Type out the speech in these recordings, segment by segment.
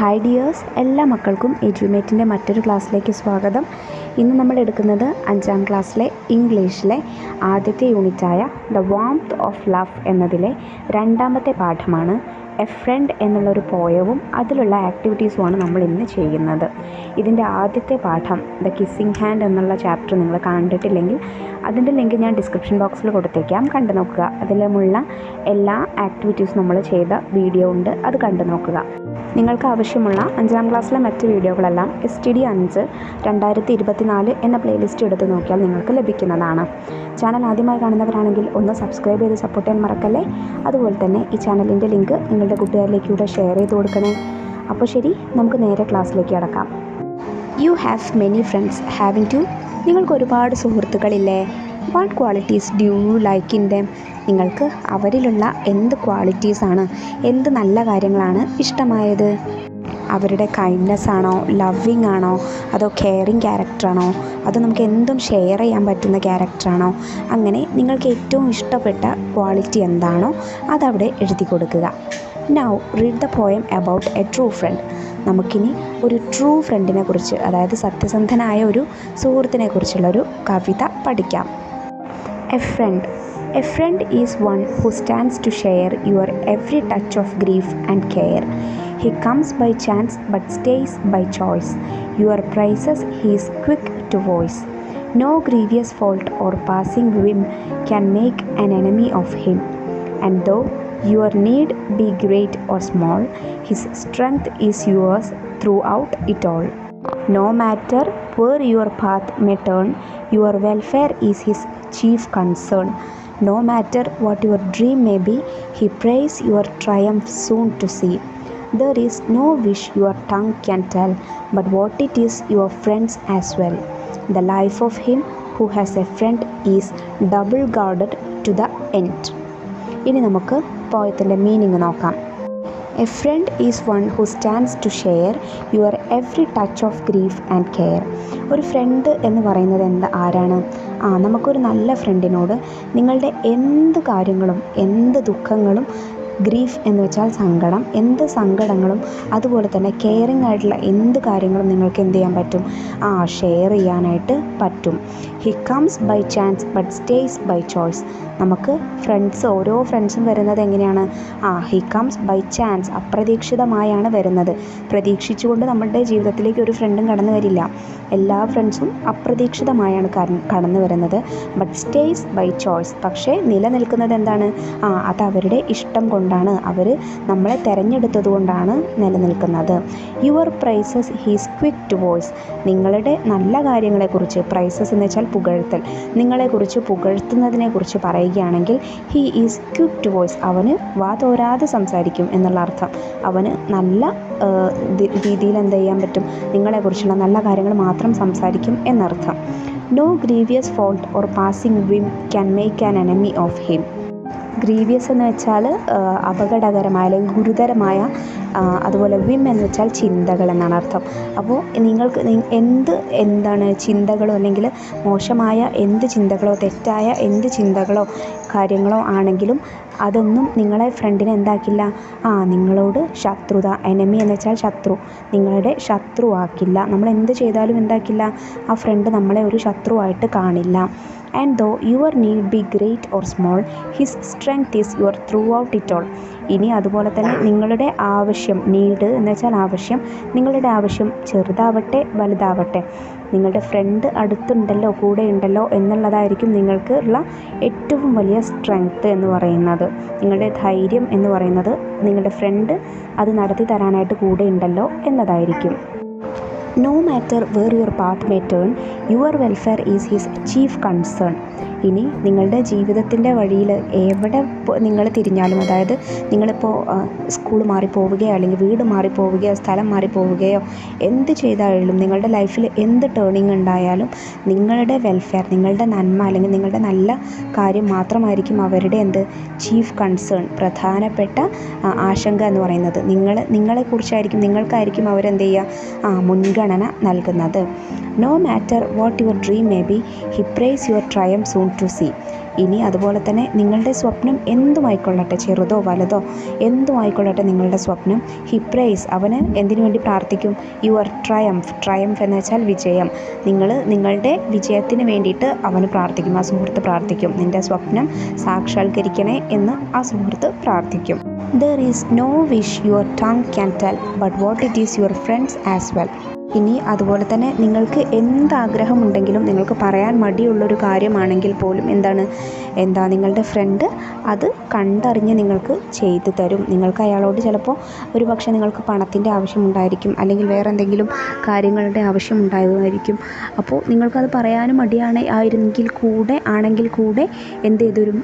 Hi dears, എല്ലാ മക്കൾക്കും എഡ്യൂമേറ്റിൻ്റെ മറ്റൊരു ക്ലാസ്സിലേക്ക് സ്വാഗതം. ഇന്ന് നമ്മൾ എടുക്കുന്നത് 5ാം ക്ലാസ്സിലെ ഇംഗ്ലീഷിലെ ആദ്യത്തെ യൂണിറ്റായ ദ വാംത്ത് ഓഫ് ലവ് എന്നതിലെ 2ാമത്തെ പാഠമാണ്. എ ഫ്രണ്ട് എന്നുള്ളൊരു പോയവും അതിലുള്ള ആക്ടിവിറ്റീസുമാണ് നമ്മൾ ഇന്ന് ചെയ്യുന്നത്. ഇതിൻ്റെ ആദ്യത്തെ പാഠം ദ കിസ്സിങ് ഹാൻഡ് എന്നുള്ള ചാപ്റ്റർ നിങ്ങൾ കണ്ടിട്ടില്ലെങ്കിൽ അതിൻ്റെ ലിങ്ക് ഞാൻ ഡിസ്ക്രിപ്ഷൻ ബോക്സിൽ കൊടുത്തേക്കാം, കണ്ടു നോക്കുക. അതിലുമുള്ള എല്ലാ ആക്ടിവിറ്റീസും നമ്മൾ ചെയ്ത വീഡിയോ ഉണ്ട്, അത് കണ്ടു നോക്കുക. നിങ്ങൾക്ക് ആവശ്യമുള്ള 5ാം ക്ലാസ്സിലെ മറ്റ് വീഡിയോകളെല്ലാം STD5 2024 എന്ന പ്ലേലിസ്റ്റ് എടുത്ത് നോക്കിയാൽ നിങ്ങൾക്ക് ലഭിക്കുന്നതാണ്. ചാനൽ ആദ്യമായി കാണുന്നവരാണെങ്കിൽ ഒന്ന് സബ്സ്ക്രൈബ് ചെയ്ത് സപ്പോർട്ട് ചെയ്യാൻ മറക്കല്ലേ. അതുപോലെ തന്നെ ഈ ചാനലിൻ്റെ ലിങ്ക് നിങ്ങളുടെ കൂട്ടുകാരിലേക്ക് കൂടെ ഷെയർ ചെയ്ത് കൊടുക്കണേ. അപ്പോൾ ശരി, നമുക്ക് നേരെ ക്ലാസ്സിലേക്ക് കടക്കാം. You have many friends having to. നിങ്ങൾക്ക് ഒരുപാട് സുഹൃത്തുക്കളില്ലേ? What qualities do you like in them. നിങ്ങൾക്ക് അവരിലുള്ള എന്ത് ക്വാളിറ്റീസാണ്, എന്ത് നല്ല കാര്യങ്ങളാണ് ഇഷ്ടമായത്? അവരുടെ കൈൻഡ്നെസ് ആണോ, ലവ്വിങ് ആണോ, അതോ കെയറിങ് ക്യാരക്ടറാണോ, അതോ നമുക്ക് എന്തും ഷെയർ ചെയ്യാൻ പറ്റുന്ന ക്യാരക്ടറാണോ? അങ്ങനെ നിങ്ങൾക്ക് ഏറ്റവും ഇഷ്ടപ്പെട്ട ക്വാളിറ്റി എന്താണോ അതവിടെ എഴുതി കൊടുക്കുക. Now read the poem about A true front. നമുക്കിനി ഒരു ട്രൂ ഫ്രണ്ടിനെ കുറിച്ച്, അതായത് സത്യസന്ധനായ ഒരു സുഹൃത്തിനെ കുറിച്ചുള്ളൊരു കവിത പഠിക്കാം. A friend is one who stands to share your every touch of grief and care. He comes by chance but stays by choice. Your praises he is quick to voice. No grievous fault or passing whim can make an enemy of him. And though your need be great or small, his strength is yours throughout it all. No matter where your path may turn, your welfare is his chief concern. No matter what your dream may be, he prays your triumph soon to see. There is no wish your tongue can tell, but what it is your friends as well. The life of him who has a friend is double guarded to the end. ഇനി നമുക്ക് പോയത്തിൻ്റെ meaning നോക്കാം. A friend is one who stands to share your every touch of grief and care. ഒരു friend എന്ന് പറയുന്നത് ആരാണ്? നമുക്കൊരു നല്ല ഫ്രണ്ടിനോട് നിങ്ങളുടെ എന്ത് കാര്യങ്ങളും, എന്ത് ദുഃഖങ്ങളും, ഗ്രീഫ് എന്ന് വെച്ചാൽ സങ്കടം, എന്ത് സങ്കടങ്ങളും അതുപോലെ തന്നെ കെയറിങ് ആയിട്ടുള്ള എന്ത് കാര്യങ്ങളും നിങ്ങൾക്ക് എന്ത് ചെയ്യാൻ പറ്റും? ഷെയർ ചെയ്യാനായിട്ട് പറ്റും. He comes by chance but stays by choice. നമുക്ക് ഓരോ ഫ്രണ്ട്സും വരുന്നത് എങ്ങനെയാണ്? ഹി കംസ് ബൈ ചാൻസ്, അപ്രതീക്ഷിതമായാണ് വരുന്നത്. പ്രതീക്ഷിച്ചുകൊണ്ട് നമ്മളുടെ ജീവിതത്തിലേക്ക് ഒരു ഫ്രണ്ടും കടന്നു വരില്ല. എല്ലാ ഫ്രണ്ട്സും അപ്രതീക്ഷിതമായാണ് കടന്നു വരുന്നത്. ബട്ട് സ്റ്റേയ്സ് ബൈ ചോയ്സ്, പക്ഷേ നിലനിൽക്കുന്നത് എന്താണ്? അത് അവരുടെ ഇഷ്ടം കൊണ്ടാണ്, അവർ നമ്മളെ തിരഞ്ഞെടുത്തത് കൊണ്ടാണ് നിലനിൽക്കുന്നത്. Your praises he's quick to voice. നിങ്ങളുടെ നല്ല കാര്യങ്ങളെക്കുറിച്ച്, പ്രൈസസ് എന്ന് വെച്ചാൽ പുകഴ്ത്തൽ, നിങ്ങളെക്കുറിച്ച് പുകഴ്ത്തുന്നതിനെക്കുറിച്ച് പറയുകയാണെങ്കിൽ he is quick to voice, അവന് വാതോരാതെ സംസാരിക്കും എന്നുള്ള അർത്ഥം. അവന് നല്ല രീതിയിൽ എന്ത് ചെയ്യാൻ പറ്റും? നിങ്ങളെക്കുറിച്ചുള്ള നല്ല കാര്യങ്ങൾ മാത്രം സംസാരിക്കും എന്നർത്ഥം. No grievous fault or passing whim can make an enemy of him. Grievous എന്ന് വെച്ചാൽ അപകടകരമായ അല്ലെങ്കിൽ ഗുരുതരമായ, അതുപോലെ വിം എന്ന് വെച്ചാൽ ചിന്തകൾ എന്നാണ് അർത്ഥം. അപ്പോൾ നിങ്ങൾക്ക് എന്താണ് ചിന്തകളോ അല്ലെങ്കിൽ മോശമായ എന്ത് ചിന്തകളോ തെറ്റായ എന്ത് ചിന്തകളോ കാര്യങ്ങളോ ആണെങ്കിലും അതൊന്നും നിങ്ങളെ ഫ്രണ്ടിനെ എന്താക്കില്ല? നിങ്ങളോട് ശത്രുത, എനമി എന്ന് വെച്ചാൽ ശത്രു, നിങ്ങളുടെ ശത്രുവാക്കില്ല. നമ്മൾ എന്ത് ചെയ്താലും എന്താക്കില്ല? ആ ഫ്രണ്ട് നമ്മളെ ഒരു ശത്രുവായിട്ട് കാണില്ല. And though your need be great or small, his strength is your throughout it all. ഇനി അതുപോലെ തന്നെ നിങ്ങളുടെ ആവശ്യം, നീഡ് എന്ന് വെച്ചാൽ ആവശ്യം, നിങ്ങളുടെ ആവശ്യം ചെറുതാവട്ടെ വലുതാവട്ടെ, നിങ്ങളുടെ ഫ്രണ്ട് അടുത്തുണ്ടല്ലോ, കൂടെ ഉണ്ടല്ലോ എന്നുള്ളതായിരിക്കും നിങ്ങൾക്ക് ഉള്ള ഏറ്റവും വലിയ സ്ട്രെങ്ത്ത് എന്ന് പറയുന്നത്. നിങ്ങളുടെ ധൈര്യം എന്ന് പറയുന്നത് നിങ്ങളുടെ ഫ്രണ്ട് അത് നടത്തി തരാനായിട്ട് കൂടെ ഉണ്ടല്ലോ എന്നതായിരിക്കും. No matter where your path may turn, your welfare is his chief concern. ഇനി നിങ്ങളുടെ ജീവിതത്തിൻ്റെ വഴിയിൽ എവിടെ നിങ്ങൾ തിരിഞ്ഞാലും, അതായത് നിങ്ങളിപ്പോൾ സ്കൂൾ മാറിപ്പോവുകയോ അല്ലെങ്കിൽ വീട് മാറിപ്പോവുകയോ സ്ഥലം മാറിപ്പോവുകയോ എന്ത് ചെയ്താലും, നിങ്ങളുടെ ലൈഫിൽ എന്ത് ടേണിങ് ഉണ്ടായാലും നിങ്ങളുടെ വെൽഫെയർ, നിങ്ങളുടെ നന്മ അല്ലെങ്കിൽ നിങ്ങളുടെ നല്ല കാര്യം മാത്രമായിരിക്കും അവരുടെ ചീഫ് കൺസേൺ, പ്രധാനപ്പെട്ട ആശങ്ക എന്ന് പറയുന്നത്. നിങ്ങളെക്കുറിച്ചായിരിക്കും, നിങ്ങൾക്കായിരിക്കും അവരെന്ത് ചെയ്യുക? മുൻഗണന നൽകുന്നത്. No matter what your dream may be, he praise your triumph soon to see. ഇനി അതുപോലെ തന്നെ നിങ്ങളുടെ സ്വപ്നം എന്തുമായിക്കൊള്ളട്ടെ, ചെറുതോ വലുതോ എന്തുമായിക്കൊള്ളട്ടെ നിങ്ങളുടെ സ്വപ്നം, ഹി പ്രേസ് അവന് എന്തിനു വേണ്ടി പ്രാർത്ഥിക്കും? യുവർ ട്രയംഫ് എന്ന് വെച്ചാൽ വിജയം. നിങ്ങളുടെ വിജയത്തിന് വേണ്ടിയിട്ട് അവന് പ്രാർത്ഥിക്കും, ആ സുഹൃത്ത് പ്രാർത്ഥിക്കും. നിൻ്റെ സ്വപ്നം സാക്ഷാത്കരിക്കണേ എന്ന് ആ സുഹൃത്ത് പ്രാർത്ഥിക്കും. There is no wish your tongue can tell, but what it is your friends as well. ഇനി അതുപോലെ തന്നെ നിങ്ങൾക്ക് എന്താഗ്രഹമുണ്ടെങ്കിലും നിങ്ങൾക്ക് പറയാൻ മടിയുള്ളൊരു കാര്യമാണെങ്കിൽ പോലും നിങ്ങളുടെ ഫ്രണ്ട് അത് കണ്ടറിഞ്ഞ് നിങ്ങൾക്ക് ചെയ്തു തരും. നിങ്ങൾക്ക് അയാളോട് ചിലപ്പോൾ ഒരു പക്ഷേ നിങ്ങൾക്ക് പണത്തിൻ്റെ ആവശ്യമുണ്ടായിരിക്കും, അല്ലെങ്കിൽ വേറെ എന്തെങ്കിലും കാര്യങ്ങളുടെ ആവശ്യം ഉണ്ടാകുമായിരിക്കും. അപ്പോൾ നിങ്ങൾക്കത് പറയാനും ആണെങ്കിൽ കൂടെ എന്ത് ചെയ്തുതരും?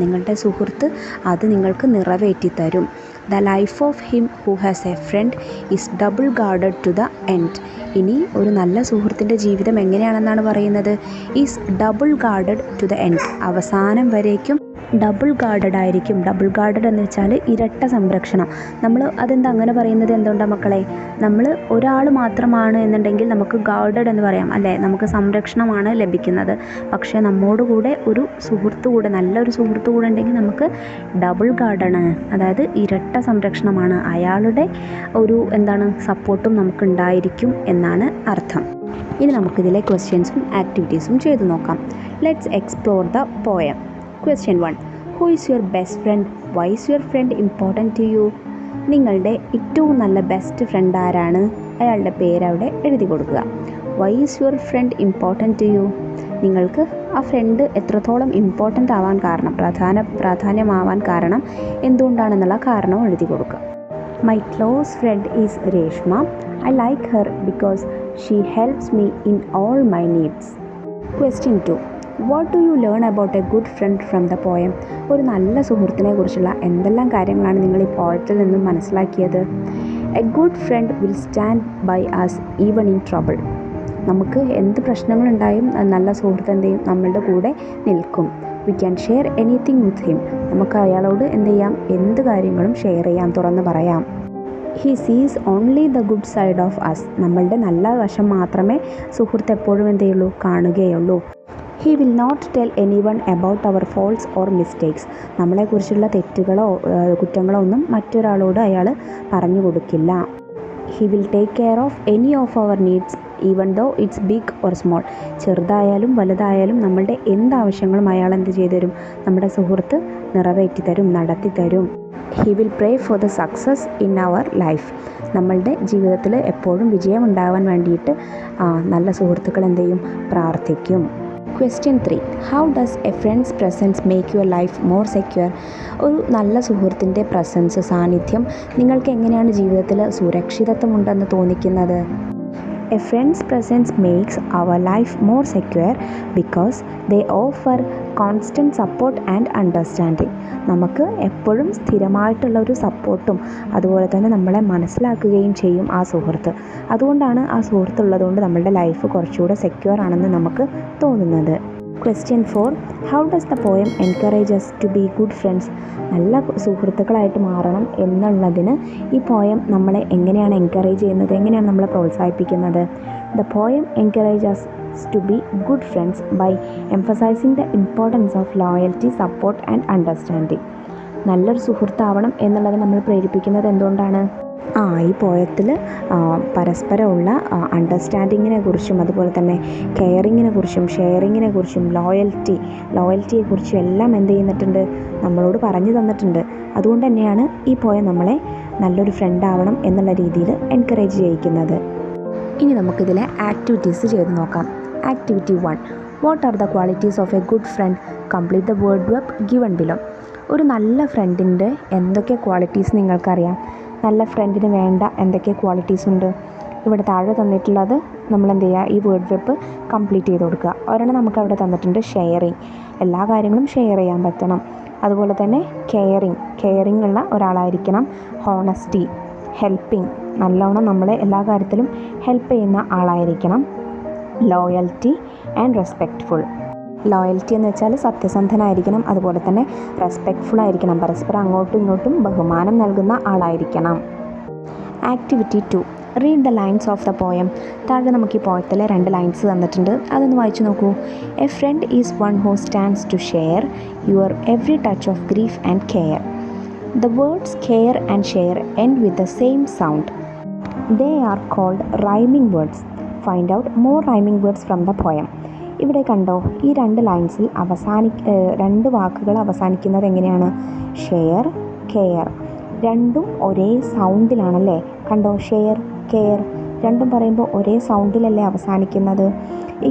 നിങ്ങളുടെ സുഹൃത്ത് അത് നിങ്ങൾക്ക് നിറവേറ്റി തരും. The life of him who has a friend is double guarded to the end. ഇനി ഒരു നല്ല സുഹൃത്തിൻ്റെ ജീവിതം എങ്ങനെയാണെന്നാണ് പറയുന്നത്? Is double guarded to the end. അവസാനം വരേക്കും ഡബിൾ ഗാർഡഡ് ആയിരിക്കും. ഡബിൾ ഗാർഡഡ് എന്ന് വെച്ചാൽ ഇരട്ട സംരക്ഷണം. നമ്മൾ അതെന്താ അങ്ങനെ പറയുന്നത്? എന്തുകൊണ്ടാണ് മക്കളെ? നമ്മൾ ഒരാൾ മാത്രമാണ് എന്നുണ്ടെങ്കിൽ നമുക്ക് ഗാർഡഡ് എന്ന് പറയാം അല്ലേ, നമുക്ക് സംരക്ഷണമാണ് ലഭിക്കുന്നത്. പക്ഷേ നമ്മോട് കൂടെ ഒരു സുഹൃത്ത് കൂടെ, നല്ലൊരു സുഹൃത്ത് കൂടെ ഉണ്ടെങ്കിൽ നമുക്ക് ഡബിൾ ഗാർഡാണ്, അതായത് ഇരട്ട സംരക്ഷണമാണ്. അയാളുടെ ഒരു സപ്പോർട്ടും നമുക്ക് ഉണ്ടായിരിക്കും എന്നാണ് അർത്ഥം. ഇനി നമുക്കിതിലെ ക്വസ്റ്റ്യൻസും ആക്ടിവിറ്റീസും ചെയ്തു നോക്കാം. Let's explore the poem. Question 1. Who is your best friend? Why is your friend important to you? നിങ്ങളുടെ ഏറ്റവും നല്ല ബെസ്റ്റ് ഫ്രണ്ട് ആരാണ്? അയാളുടെ പേരവിടെ എഴുതി കൊടുക്കുക. Why is your friend important to you? നിങ്ങൾക്ക് ആ ഫ്രണ്ട് എത്രത്തോളം ഇമ്പോർട്ടൻ്റ് ആവാൻ കാരണം, പ്രാധാന്യമാവാൻ കാരണം എന്തുകൊണ്ടാണെന്നുള്ള കാരണം എഴുതി കൊടുക്കുക. My close friend is Reshma. I like her because she helps me in all my needs. Question 2. What do you learn about a good friend from the poem? ഒരു നല്ല സുഹൃത്തിനെ കുറിച്ചുള്ള എന്തെല്ലാം കാര്യങ്ങളാണ് നിങ്ങൾ ഈ പോയത്തിൽ നിന്നും മനസ്സിലാക്കിയത്? A good friend will stand by us even in trouble. നമുക്ക് എന്ത് പ്രശ്നങ്ങളുണ്ടായും നല്ല സുഹൃത്ത് എന്ത് ചെയ്യും? നമ്മളുടെ കൂടെ നിൽക്കും. We can share anything with him. നമുക്ക് അയാളോട് എന്ത് കാര്യങ്ങളും ഷെയർ ചെയ്യാം, തുറന്ന് പറയാം. He sees only the good side of us. നമ്മളുടെ നല്ല വശം മാത്രമേ സുഹൃത്ത് എപ്പോഴും കാണുകയുള്ളൂ. He will not tell anyone about our faults or mistakes. നമ്മളെക്കുറിച്ചുള്ള തെറ്റുകളോ കുറ്റങ്ങളോ ഒന്നും മറ്റൊരാളോട് അയാൾ പറഞ്ഞു കൊടുക്കില്ല. He will take care of any of our needs even though it's big or small. ചെറുതായാലും വലുതായാലും നമ്മളുടെ എന്താവശ്യങ്ങളും അയാൾ ചെയ്തു തരും? നമ്മുടെ സുഹൃത്ത് നിറവേറ്റി തരും, നടത്തി തരും. He will pray for the success in our life. നമ്മളുടെ ജീവിതത്തിൽ എപ്പോഴും വിജയം ഉണ്ടാവാൻ വേണ്ടിയിട്ട് നല്ല സുഹൃത്തുക്കൾ പ്രാർത്ഥിക്കും. Question 3. How does a friend's presence make your life more secure? ഒരു നല്ല സുഹൃത്തിൻ്റെ സാന്നിധ്യം നിങ്ങൾക്ക് എങ്ങനെയാണ് ജീവിതത്തിൽ സുരക്ഷിതത്വമുണ്ടെന്ന് തോന്നിക്കുന്നത്? A friend's presence makes our life more secure because they offer constant support and understanding. നമുക്ക് എപ്പോഴും സ്ഥിരമായിട്ടുള്ള ഒരു സപ്പോർട്ടും അതുപോലെ തന്നെ നമ്മളെ മനസ്സിലാക്കുകയും ചെയ്യും ആ സുഹൃത്ത്. അതുകൊണ്ടാണ് ആ സുഹൃത്തുള്ളതുകൊണ്ട് നമ്മളുടെ ലൈഫ് കുറച്ചുകൂടെ സെക്യൂർ ആണെന്ന് നമുക്ക് തോന്നുന്നത്. Question 4. How does the poem encourage us to be good friends? നല്ല സുഹൃത്തുക്കളായിട്ട് മാറണം എന്നുള്ളതിന് ഈ പോയം നമ്മളെ എങ്ങനെയാണ് എൻകറേജ് ചെയ്യുന്നത്, എങ്ങനെയാണ് നമ്മളെ പ്രോത്സാഹിപ്പിക്കുന്നത്? The poem encourages us to be good friends by emphasizing the importance of loyalty, support and understanding. നല്ലൊരു സുഹൃത്താവണം എന്നുള്ളത് നമ്മൾ പ്രേരിപ്പിക്കുന്നത് എന്തുകൊണ്ടാണ്? ഈ പോയത്തിൽ പരസ്പരമുള്ള അണ്ടർസ്റ്റാൻഡിങ്ങിനെ കുറിച്ചും അതുപോലെ തന്നെ കെയറിങ്ങിനെ കുറിച്ചും ഷെയറിങ്ങിനെ കുറിച്ചും ലോയൽറ്റിയെക്കുറിച്ചും എല്ലാം ചെയ്യുന്നിട്ടുണ്ട്, നമ്മളോട് പറഞ്ഞു തന്നിട്ടുണ്ട്. അതുകൊണ്ട് തന്നെയാണ് ഈ പോയം നമ്മളെ നല്ലൊരു ഫ്രണ്ട് ആവണം എന്നുള്ള രീതിയിൽ എൻകറേജ് ചെയ്യിക്കുന്നത്. ഇനി നമുക്കിതിലെ ആക്ടിവിറ്റീസ് ചെയ്ത് നോക്കാം. Activity 1. What are the qualities of A good front? Complete the word web given below. ഒരു നല്ല ഫ്രണ്ടിൻ്റെ എന്തൊക്കെ ക്വാളിറ്റീസ് നിങ്ങൾക്കറിയാം? നല്ല ഫ്രണ്ടിന് വേണ്ട എന്തൊക്കെ ക്വാളിറ്റീസ് ഉണ്ട്? ഇവിടെ താഴെ തന്നിട്ടുള്ളത് നമ്മൾ ഈ വേർഡ് വെബ് കംപ്ലീറ്റ് ചെയ്ത് കൊടുക്കുക. ഒരെണ്ണം നമുക്ക് അവിടെ തന്നിട്ടുണ്ട് ഷെയറിങ്. എല്ലാ കാര്യങ്ങളും ഷെയർ ചെയ്യാൻ പറ്റണം. അതുപോലെ തന്നെ കെയറിങ് ഉള്ള ഒരാളായിരിക്കണം. ഹോണസ്റ്റി, ഹെൽപ്പിംഗ്, നല്ലോണം നമ്മളെ എല്ലാ കാര്യത്തിലും ഹെൽപ്പ് ചെയ്യുന്ന ആളായിരിക്കണം. Loyalty and respectful. ലോയൽറ്റി എന്ന് വെച്ചാൽ സത്യസന്ധനായിരിക്കണം, അതുപോലെ തന്നെ റെസ്പെക്റ്റ്ഫുൾ ആയിരിക്കണം, പരസ്പരം അങ്ങോട്ടും ഇങ്ങോട്ടും ബഹുമാനം നൽകുന്ന ആളായിരിക്കണം. Activity 2. Read the lines of the poem. താഴെ നമുക്ക് ഈ പോയത്തിലെ 2 ലൈൻസ് തന്നിട്ടുണ്ട്, അതൊന്ന് വായിച്ചു നോക്കൂ. A friend is one who stands to share your every touch of grief and care. The words care and share end with the same sound. They are called rhyming words. Find out more rhyming words from the poem. ഇവിടെ കണ്ടോ, ഈ 2 ലൈൻസിൽ 2 വാക്കുകൾ അവസാനിക്കുന്നത് എങ്ങനെയാണ്? Share, care. രണ്ടും ഒരേ സൗണ്ടിലാണല്ലേ? കണ്ടോ, share, care രണ്ടും പറയുമ്പോൾ ഒരേ സൗണ്ടിലല്ലേ അവസാനിക്കുന്നത്?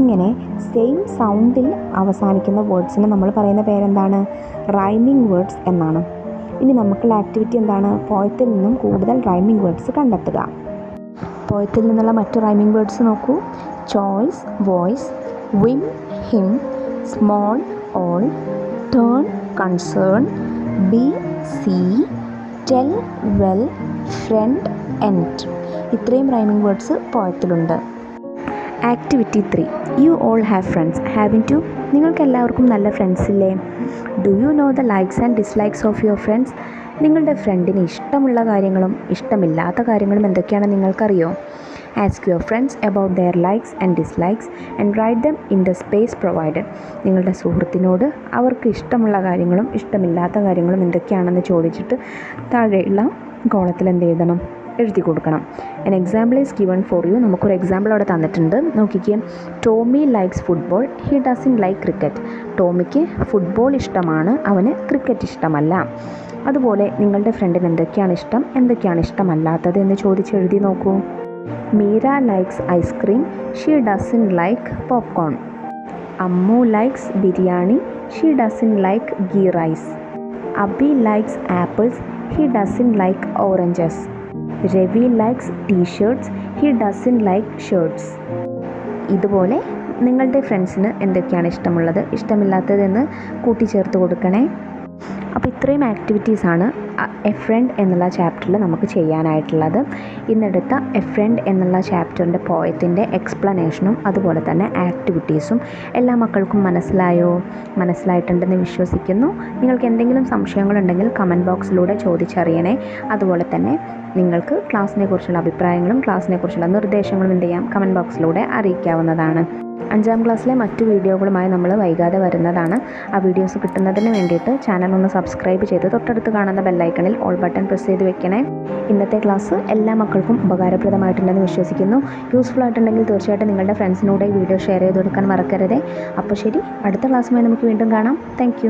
ഇങ്ങനെ സെയിം സൗണ്ടിൽ അവസാനിക്കുന്ന വേർഡ്സിന് നമ്മൾ പറയുന്ന പേരെന്താണ്? റൈമിംഗ് വേർഡ്സ് എന്നാണ്. ഇനി നമുക്കുള്ള ആക്ടിവിറ്റി എന്താണ്? പോയത്തിൽ നിന്നും കൂടുതൽ റൈമിംഗ് വേർഡ്സ് കണ്ടെത്തുക. പോയത്തിൽ നിന്നുള്ള മറ്റു റൈമിംഗ് വേർഡ്സ് നോക്കൂ. Choice, voice, whim, him, small, all, turn, concern, be, see, tell, well, friend, end. ഇത്രയും റൈമിംഗ് വേർഡ്സ് പോയത്തിലുണ്ട്. Activity 3. You all have friends, having to? നിങ്ങൾക്ക് എല്ലാവർക്കും നല്ല ഫ്രണ്ട്സ് ഇല്ലേ? Do you know the likes and dislikes of your friends? നിങ്ങളുടെ ഫ്രണ്ടിന് ഇഷ്ടമുള്ള കാര്യങ്ങളും ഇഷ്ടമില്ലാത്ത കാര്യങ്ങളും എന്തൊക്കെയാണെന്ന് നിങ്ങൾക്കറിയോ? Ask your friends about their likes and dislikes and write them in the space provided. നിങ്ങളുടെ സുഹൃത്തിനോട് അവർക്ക് ഇഷ്ടമുള്ള കാര്യങ്ങളും ഇഷ്ടമില്ലാത്ത കാര്യങ്ങളും എന്തൊക്കെയാണെന്ന് ചോദിച്ചിട്ട് താഴെയുള്ള കോളത്തിൽ എന്ത് എഴുതണം? എഴുതി കൊടുക്കണം. An example is given for you. നമുക്കൊരു എക്സാമ്പിൾ അവിടെ തന്നിട്ടുണ്ട്, നോക്കിക്കേ. Tommy likes football, he doesn't like cricket. ടോമിക്ക് ഫുട്ബോൾ ഇഷ്ടമാണ്, അവന് ക്രിക്കറ്റ് ഇഷ്ടമല്ല. അതുപോലെ നിങ്ങളുടെ ഫ്രണ്ടിന് എന്തൊക്കെയാണ് ഇഷ്ടം, എന്തൊക്കെയാണ് ഇഷ്ടമല്ലാത്തത് എന്ന് ചോദിച്ചെഴുതി നോക്കൂ. Meera likes ice cream, she doesn't like popcorn. Ammu likes biryani, she doesn't like ghee rice. Abi likes apples, he doesn't like oranges. Ravi likes T-shirts, he doesn't like shirts. ഇതുപോലെ നിങ്ങളുടെ ഫ്രണ്ട്സിന് എന്തൊക്കെയാണ് ഇഷ്ടമുള്ളത്, ഇഷ്ടമില്ലാത്തതെന്ന് കൂട്ടിച്ചേർത്ത് കൊടുക്കണേ. അപ്പോൾ ഇത്രയും ആക്ടിവിറ്റീസാണ് എ ഫ്രണ്ട് എന്നുള്ള ചാപ്റ്ററിൽ നമുക്ക് ചെയ്യാനായിട്ടുള്ളത്. ഇന്നെടുത്ത എ ഫ്രണ്ട് എന്നുള്ള ചാപ്റ്ററിൻ്റെ പോയത്തിൻ്റെ എക്സ്പ്ലനേഷനും അതുപോലെ തന്നെ ആക്ടിവിറ്റീസും എല്ലാ മക്കൾക്കും മനസ്സിലായിട്ടുണ്ടെന്ന് വിശ്വസിക്കുന്നു. നിങ്ങൾക്ക് എന്തെങ്കിലും സംശയങ്ങളുണ്ടെങ്കിൽ കമൻറ്റ് ബോക്സിലൂടെ ചോദിച്ചറിയണേ. അതുപോലെ തന്നെ നിങ്ങൾക്ക് ക്ലാസ്സിനെ കുറിച്ചുള്ള അഭിപ്രായങ്ങളും ക്ലാസ്സിനെ കുറിച്ചുള്ള നിർദ്ദേശങ്ങളും എന്ത് ചെയ്യാം? കമൻറ്റ് ബോക്സിലൂടെ അറിയിക്കാവുന്നതാണ്. 5ാം ക്ലാസ്സിലെ മറ്റു വീഡിയോകളുമായി നമ്മൾ വൈകാതെ വരുന്നതാണ്. ആ വീഡിയോസ് കിട്ടുന്നതിന് വേണ്ടിയിട്ട് ചാനൽ ഒന്ന് സബ്സ്ക്രൈബ് ചെയ്ത് തൊട്ടടുത്ത് കാണുന്ന ബെല്ലൈക്കണിൽ ഓൾ ബട്ടൺ പ്രസ് ചെയ്ത് വെക്കണേ. ഇന്നത്തെ ക്ലാസ് എല്ലാ മക്കൾക്കും ഉപകാരപ്രദമായിട്ടുണ്ടെന്ന് വിശ്വസിക്കുന്നു. യൂസ്ഫുൾ ആയിട്ടുണ്ടെങ്കിൽ തീർച്ചയായിട്ടും നിങ്ങളുടെ ഫ്രണ്ട്സിനൂടെ ഈ വീഡിയോ ഷെയർ ചെയ്ത് കൊടുക്കാൻ മറക്കരുതേ. അപ്പോൾ ശരി, അടുത്ത ക്ലാസ്സുമായി നമുക്ക് വീണ്ടും കാണാം. താങ്ക്